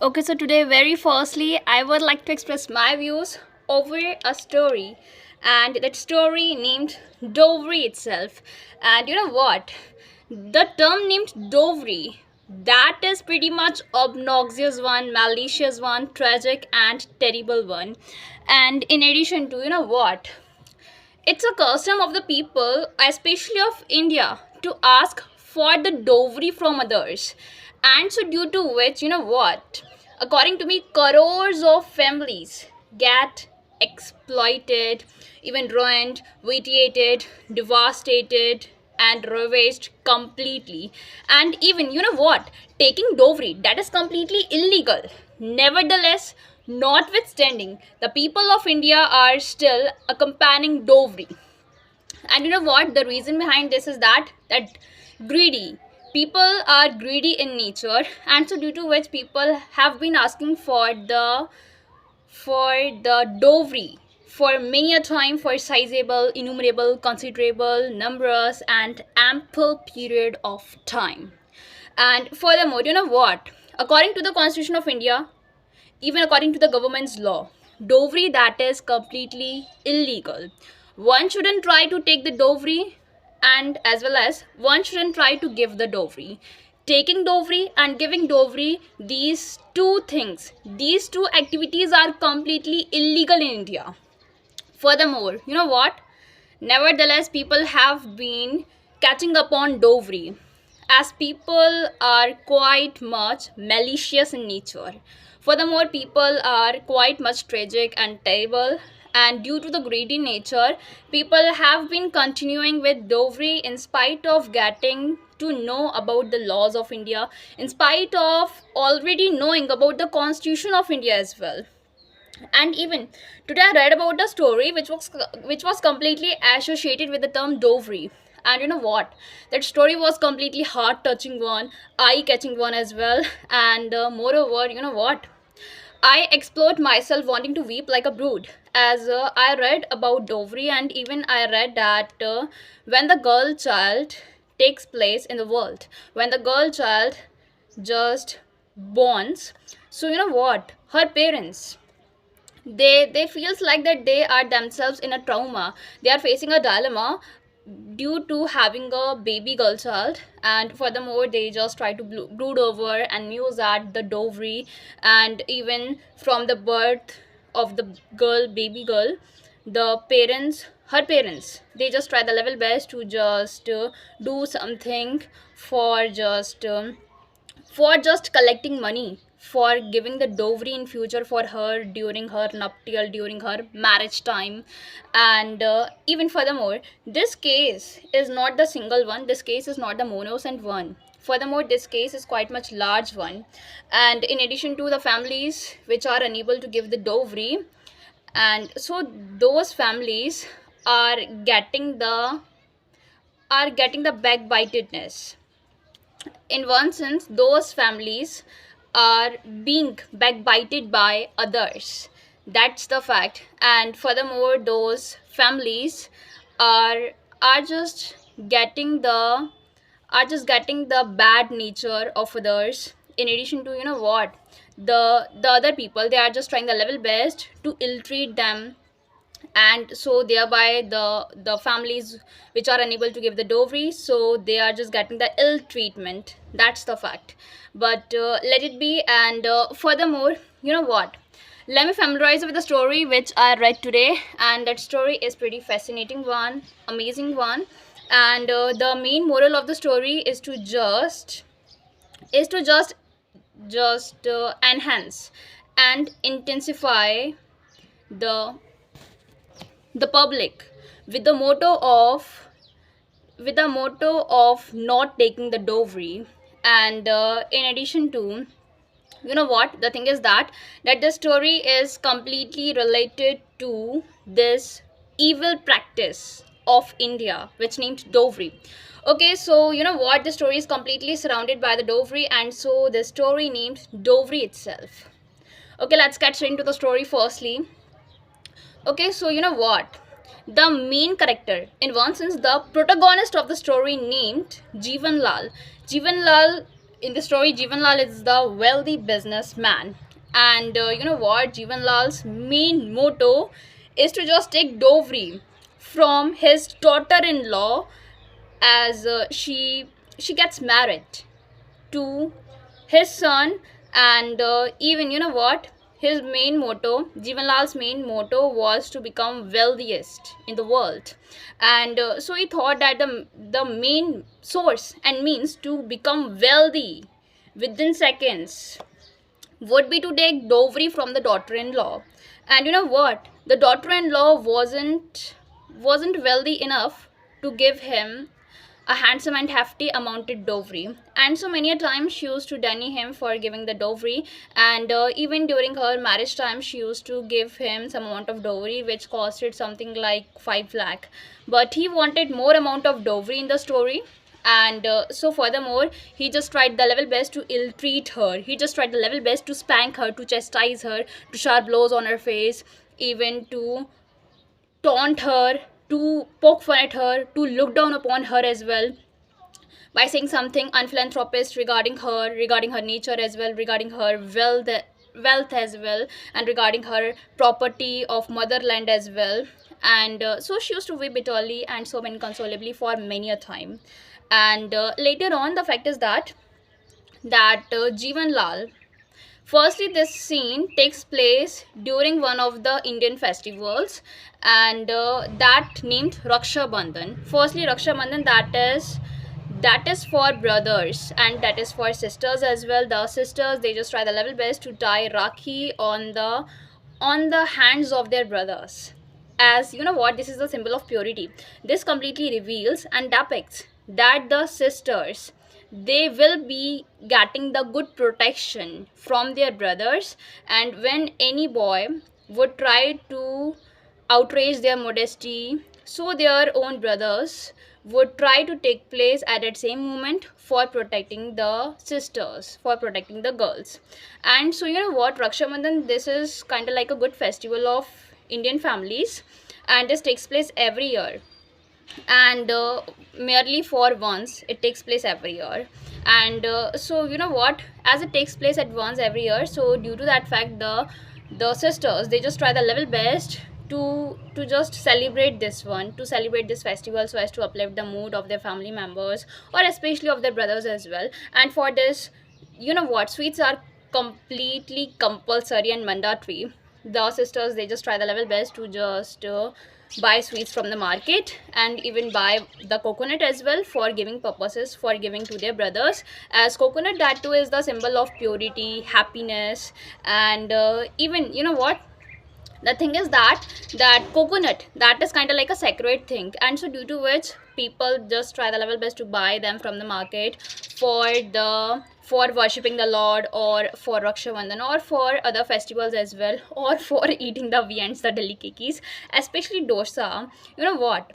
Okay, so today, very firstly, I would like to express my views over a story, and that story named Dovry itself. And you know what? The term named Dovry, that is pretty much obnoxious one, malicious one, tragic and terrible one. And in addition to, you know what? It's a custom of the people, especially of India, to ask for the dowry from others. And so, due to which, you know what? According to me, crores of families get exploited, even ruined, vitiated, devastated, and ravaged completely. And even, you know what? Taking dowry, that is completely illegal. Nevertheless, notwithstanding, the people of India are still accompanying dowry. And you know what? The reason behind this is that greedy. People are greedy in nature, and so due to which people have been asking for the dowry for many a time for sizable, innumerable, considerable, numerous, and ample period of time. And furthermore, you know what? According to the Constitution of India, even according to the government's law, dowry that is completely illegal. One shouldn't try to take the dowry, and as well as one shouldn't try to give the dowry. Taking dowry and giving dowry, these two things, these two activities are completely illegal in India. Furthermore, you know what? Nevertheless, people have been catching up on dowry, as people are quite much malicious in nature. Furthermore, people are quite much tragic and terrible, and due to the greedy nature, people have been continuing with dowry in spite of getting to know about the laws of India, in spite of already knowing about the Constitution of India as well. And even today I read about a story which was completely associated with the term dowry. And you know what, that story was completely heart touching one, eye catching one as well. And moreover, you know what, I explored myself wanting to weep like a brood as I read about dowry. And even I read that when the girl child takes place in the world, when the girl child just borns, so you know what, her parents, they feels like that they are themselves in a trauma. They are facing a dilemma due to having a baby girl child. And furthermore, they just try to brood over and use at the dowry. And even from the birth of the baby girl, the parents, her parents, they just try the level best to just do something for just collecting money for giving the dowry in future for her during her nuptial, during her marriage time. And even furthermore, this case is not the single one, this case is not the monoscent one. Furthermore, this case is quite much large one. And in addition to the families which are unable to give the dowry, and so those families are getting the backbitedness. In one sense, those families are being backbited by others. That's the fact. And furthermore, those families are are just getting the getting the bad nature of others. In addition to, you know what, the other people, they are just trying the level best to ill treat them. And so thereby the families which are unable to give the dowry, so they are just getting the ill treatment. That's the fact. But let it be. And furthermore, you know what, let me familiarize with the story which I read today. And that story is pretty fascinating one, amazing one. And the main moral of the story is to just enhance and intensify the public, with the motto of not taking the dowry. And in addition to, you know what, the thing is that the story is completely related to this evil practice of India which named dowry. Okay, so you know what, the story is completely surrounded by the dowry, and so the story named dowry itself. Okay, let's get straight into the story firstly. Okay, so you know what? The main character, in one sense, the protagonist of the story named Jeevan Lal. Jeevan Lal In the story, Jivanlal is the wealthy businessman, and you know what? Jivanlal's main motto is to just take dowry from his daughter-in-law as she gets married to his son. And even, you know what, his main motto, Jivanlal's main motto, was to become wealthiest in the world. And so he thought that the main source and means to become wealthy within seconds would be to take dowry from the daughter-in-law. And you know what, the daughter-in-law wasn't wealthy enough to give him a handsome and hefty amounted dowry, and so many a time she used to deny him for giving the dowry. And even during her marriage time, she used to give him some amount of dowry which costed something like 5 lakh, but he wanted more amount of dowry in the story. And so furthermore, he just tried the level best to ill treat her, he just tried the level best to spank her, to chastise her, to sharp blows on her face, even to taunt her, to poke fun at her, to look down upon her as well, by saying something unphilanthropist regarding her nature as well, regarding her wealth as well, and regarding her property of motherland as well. And so she used to weep bitterly and so inconsolably for many a time. And later on, the fact is that Jivan Lal, firstly, this scene takes place during one of the Indian festivals, and that named Raksha Bandhan. Firstly, Raksha Bandhan, that is for brothers and that is for sisters as well. The sisters, they just try the level best to tie Rakhi on the hands of their brothers. As you know what, this is the symbol of purity. This completely reveals and depicts that the sisters, they will be getting the good protection from their brothers. And when any boy would try to outrage their modesty, so their own brothers would try to take place at that same moment for protecting the sisters, for protecting the girls. And so, you know what, Raksha Bandhan, this is kind of like a good festival of Indian families, and this takes place every year. And merely for once, it takes place every year. And so, you know what, as it takes place at once every year, so due to that fact, the sisters, they just try the level best to just celebrate this one, to celebrate this festival, so as to uplift the mood of their family members, or especially of their brothers as well. And for this, you know what, sweets are completely compulsory and mandatory. The sisters, they just try the level best to just buy sweets from the market, and even buy the coconut as well for giving purposes, for giving to their brothers, as coconut, that too is the symbol of purity, happiness. And even, you know what, the thing is that coconut, that is kind of like a sacred thing, and so due to which people just try the level best to buy them from the market for for worshipping the Lord, or for Raksha Bandhan, or for other festivals as well, or for eating the viands, the delicatcies, especially dosa. You know what,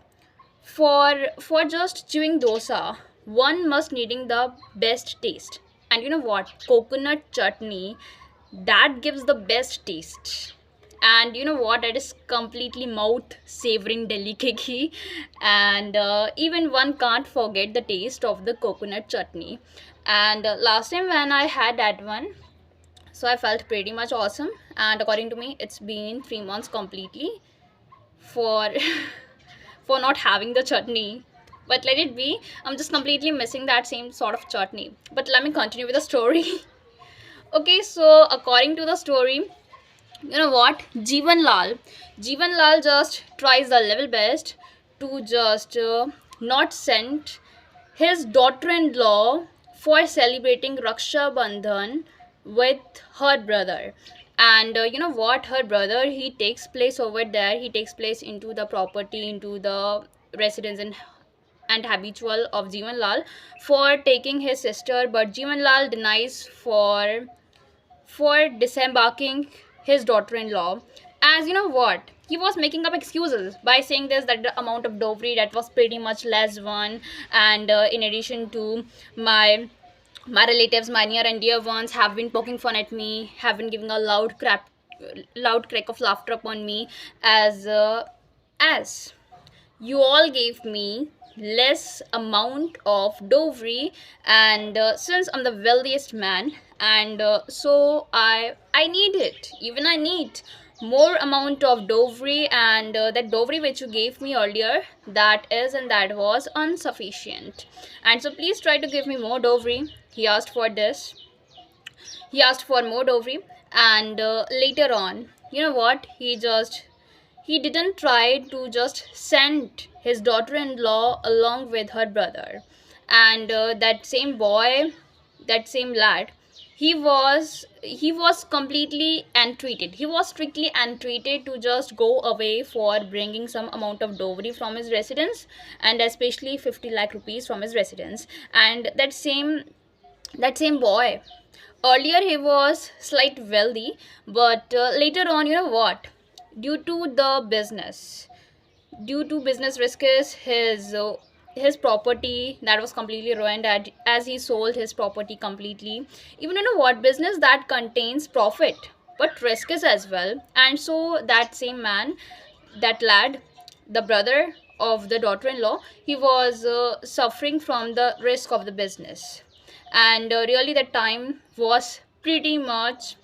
for just chewing dosa, one must needing the best taste. And you know what, coconut chutney, that gives the best taste. And you know what, it is completely mouth savoring delicacy. And even one can't forget the taste of the coconut chutney. And last time when I had that one, so I felt pretty much awesome. And according to me, it's been 3 months completely for for not having the chutney. But let it be, I'm just completely missing that same sort of chutney. But let me continue with the story. Okay, so according to the story, you know what, Jeevan Lal just tries the level best to just not send his daughter-in-law for celebrating Raksha Bandhan with her brother. And you know what, her brother, he takes place over there, he takes place into the property, into the residence and habitual of Jeevan Lal for taking his sister. But Jeevan Lal denies for disembarking his daughter-in-law, as you know what, he was making up excuses by saying this, that the amount of dowry, that was pretty much less one. And in addition to, my relatives, my near and dear ones, have been poking fun at me, have been giving a loud crack of laughter upon me, as you all gave me less amount of dowry. And since I'm the wealthiest man, and so I need it, even I need more amount of dowry. And that dowry which you gave me earlier, that is and that was insufficient, and so please try to give me more dowry. He asked for this, he asked for more dowry. And later on, you know what, he didn't try to just send his daughter-in-law along with her brother. And that same boy, that same lad, he was completely entreated, he was strictly entreated to just go away for bringing some amount of dowry from his residence, and especially 50 lakh rupees from his residence. And that same boy, earlier he was slight wealthy, but later on, you know what, due to the business due to business risks, his property that was completely ruined as he sold his property completely. Even, you know what, business that contains profit but risks as well. And so that same man, that lad, the brother of the daughter-in-law, he was suffering from the risk of the business. And really that time was pretty much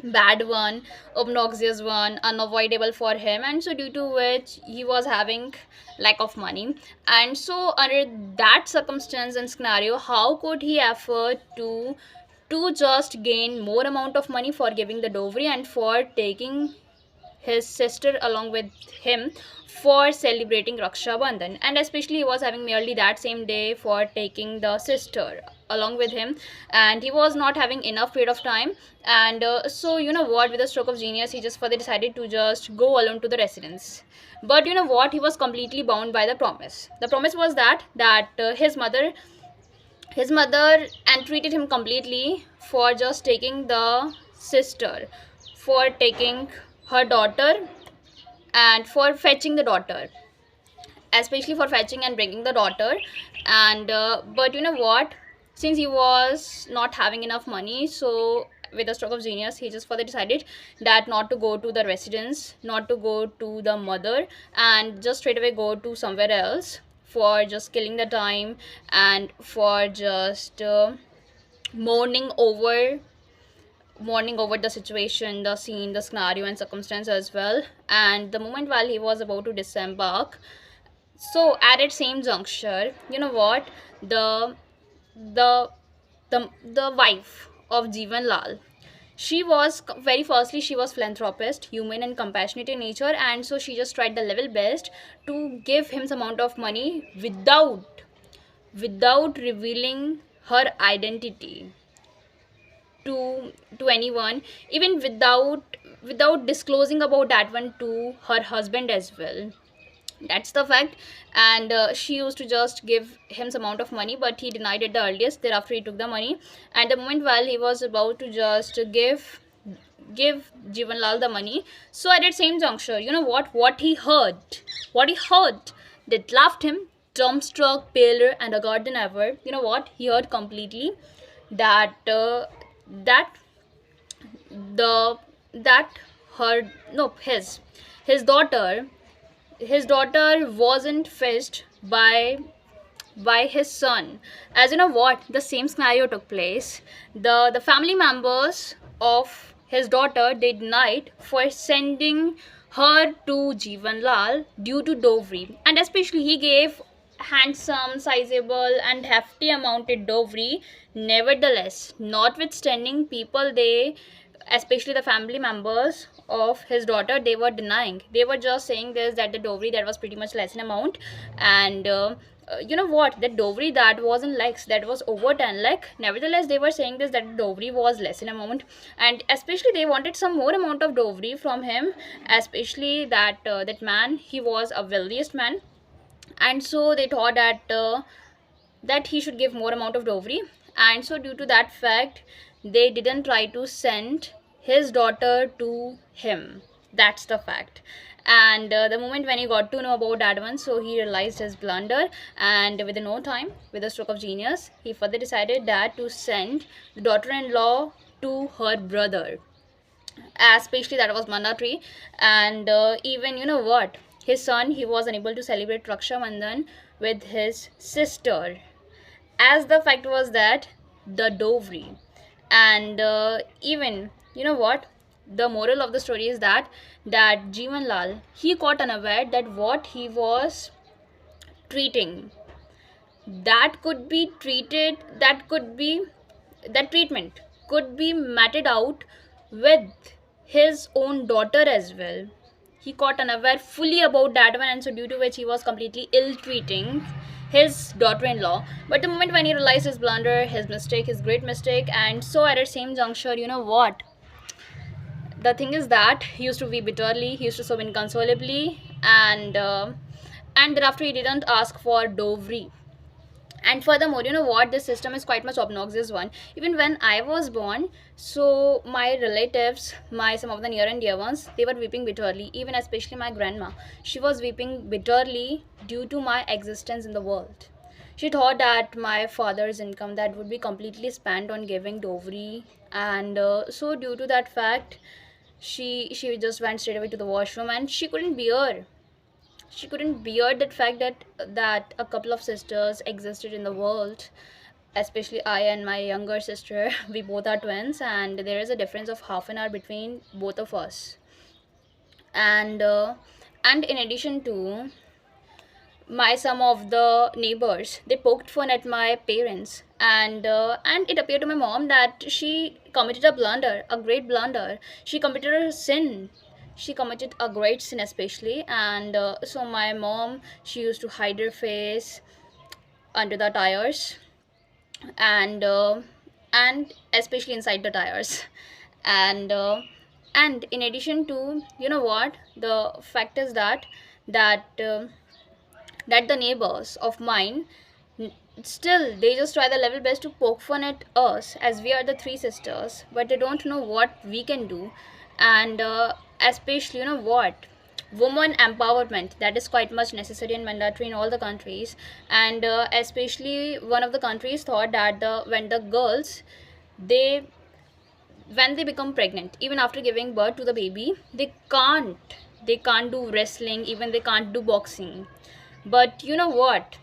bad one, obnoxious one, unavoidable for him. And so due to which he was having lack of money. And so under that circumstance and scenario, how could he afford to just gain more amount of money for giving the dowry and for taking his sister along with him for celebrating Raksha Bandhan? And especially he was having merely that same day for taking the sister along with him, and he was not having enough period of time. And so you know what, with a stroke of genius, he just further decided to just go alone to the residence. But you know what, he was completely bound by the promise. The promise was that his mother entreated him completely for just taking the sister, for taking her daughter, and for fetching the daughter, especially for fetching and bringing the daughter. And but you know what, since he was not having enough money, so with a stroke of genius, he just further decided that not to go to the residence, not to go to the mother, and just straight away go to somewhere else for just killing the time, and for just mourning over mourning over the situation, the scene, the scenario, and circumstance as well. And the moment while he was about to disembark, so at that same juncture, you know what, the the the wife of Jeevan Lal, she was very firstly, she was philanthropist, human and compassionate in nature. And so she just tried the level best to give him some amount of money without revealing her identity to anyone, even without disclosing about that one to her husband as well. That's the fact. And she used to just give him some amount of money, but he denied it the earliest. Thereafter he took the money, and the moment while he was about to just give Jivanlal the money, so at that same juncture, you know what he heard that left him dumbstruck, paler and haggard than ever. You know what, he heard completely that that the that her no his daughter his daughter wasn't fetched by his son. As you know what, the same scenario took place. The family members of his daughter, they denied for sending her to Jeevan Lal due to dowry, and especially he gave handsome, sizable, and hefty amounted dowry. Nevertheless, notwithstanding, people, they, especially the family members of his daughter, they were denying. They were just saying this, that the dowry that was pretty much less in amount. And you know what, the dowry that was in lakhs, that was over 10 lakh. Nevertheless, they were saying this, that the dowry was less in amount, and especially they wanted some more amount of dowry from him. Especially that man, he was a wealthiest man, and so they thought that he should give more amount of dowry. And so due to that fact, they didn't try to send his daughter to him. That's the fact. And the moment when he got to know about that one, so he realized his blunder, and within no time, with a stroke of genius, he further decided that to send the daughter-in-law to her brother, especially that was mandatory. And even, you know what, his son, he was unable to celebrate Raksha Bandhan with his sister, as the fact was that the dowry. And even, you know what, the moral of the story is that Jeevan Lal, he caught unaware that what he was treating, that could be treated, that treatment could be meted out with his own daughter as well. He caught unaware fully about that one, and so due to which he was completely ill treating his daughter-in-law. But the moment when he realized his blunder, his mistake, his great mistake, and so at the same juncture, you know what, the thing is that he used to weep bitterly, he used to sob inconsolably, and thereafter he didn't ask for dowry. And furthermore, you know what, this system is quite much obnoxious one. Even when I was born, so my relatives, my some of the near and dear ones, they were weeping bitterly. Even especially my grandma, she was weeping bitterly due to my existence in the world. She thought that my father's income that would be completely spent on giving dowry, and so due to that fact, she just went straight away to the washroom, and she couldn't bear that fact that a couple of sisters existed in the world, especially I and my younger sister. We both are twins, and there is a difference of half an hour between both of us. And in addition to, my some of the neighbors, they poked fun at my parents, and it appeared to my mom that she committed a blunder, a great blunder. She committed a sin, she committed a great sin especially. And so my mom, she used to hide her face under the tires, and and especially inside the tires. And uh, and in addition to, you know what, the fact is that the neighbors of mine, still they just try their level best to poke fun at us as we are the three sisters, but they don't know what we can do. And especially, you know what, woman empowerment, that is quite much necessary and mandatory in all the countries. And especially one of the countries thought that when the girls, they when they become pregnant, even after giving birth to the baby, they can't do wrestling, even they can't do boxing. But you know what,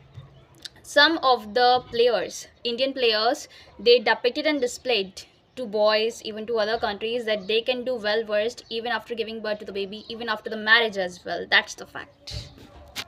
some of the players, Indian players, they depicted and displayed to boys, even to other countries, that they can do well versed even after giving birth to the baby, even after the marriage as well. That's the fact.